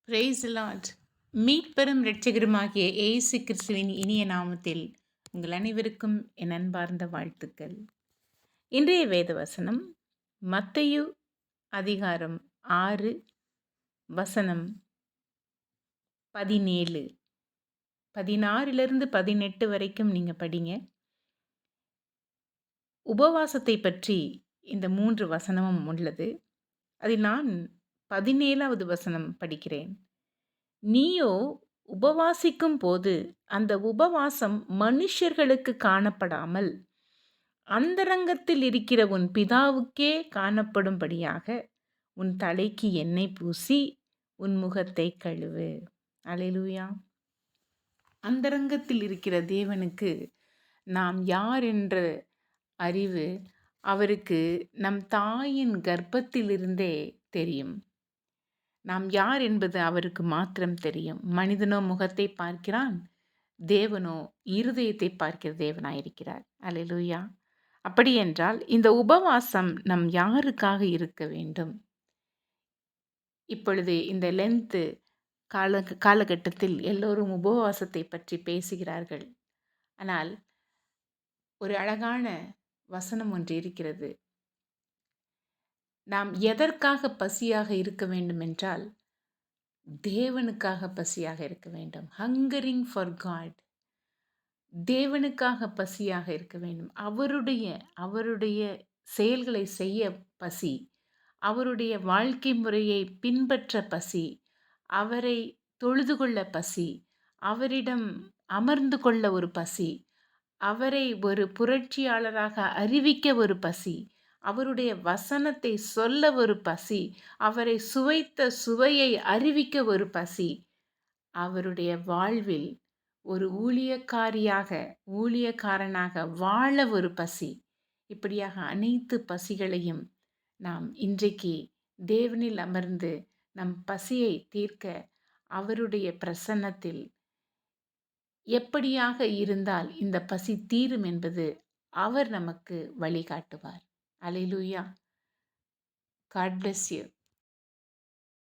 Price Lord. மீட்பெரும் இரட்சகருமாகிய இயேசு கிறிஸ்துவின் இனிய நாமத்தில் உங்கள் அனைவருக்கும் என் அன்பார்ந்த வாழ்த்துக்கள். இன்றைய வேத வசனம் மத்தேயு அதிகாரம் 6 வசனம் 17, 16 18 வரைக்கும் நீங்க படிங்க. உபவாசத்தை பற்றி இந்த 3 வசனமும் உள்ளது. அதில் நான் 17வது வசனம் படிக்கிறேன். நீயோ உபவாசிக்கும் போது அந்த உபவாசம் மனுஷர்களுக்கு காணப்படாமல் அந்தரங்கத்தில் இருக்கிற உன் பிதாவுக்கே காணப்படும்படியாக உன் தலைக்கு எண்ணெய் பூசி உன் முகத்தை கழுவு. அல்லேலூயா. அந்தரங்கத்தில் இருக்கிற தேவனுக்கு நாம் யார் என்ற அறிவு அவருக்கு நம் தாயின் கர்ப்பத்திலிருந்தே தெரியும். நாம் யார் என்பது அவருக்கு மாத்திரம் தெரியும். மனிதனோ முகத்தை பார்க்கிறான், தேவனோ இருதயத்தை பார்க்கிற தேவனாயிருக்கிறார். அல்லேலூயா. அப்படி என்றால் இந்த உபவாசம் நம் யாருக்காக இருக்க வேண்டும்? இப்பொழுது இந்த லென்த் காலகட்டத்தில் எல்லோரும் உபவாசத்தை பற்றி பேசுகிறார்கள். ஆனால் ஒரு அழகான வசனம் ஒன்று இருக்கிறது. நாம் எதற்காக பசியாக இருக்க வேண்டும் என்றால் தேவனுக்காக பசியாக இருக்க வேண்டும். Hungering for God. தேவனுக்காக பசியாக இருக்க வேண்டும். அவருடைய செயல்களை செய்ய பசி, அவருடைய வாழ்க்கை முறையை பின்பற்ற பசி, அவரை தொழுது கொள்ள பசி, அவரிடம் அமர்ந்து கொள்ள ஒரு பசி, அவரை ஒரு புரட்சியாளராக அறிவிக்க ஒரு பசி, அவருடைய வசனத்தை சொல்ல ஒரு பசி, அவரை சுவைத்த சுவையை அறிவிக்க ஒரு பசி, அவருடைய வாழ்வில் ஒரு ஊழியக்காரனாக வாழ ஒரு பசி. இப்படியாக அனைத்து பசிகளையும் நாம் இன்றைக்கு தேவனில் அமர்ந்து நம் பசியை தீர்க்க அவருடைய பிரசன்னத்தில் எப்படியாக இருந்தால் இந்த பசி தீரும் என்பது அவர் நமக்கு வழிகாட்டுவார். அல்லேலூயா. God bless you.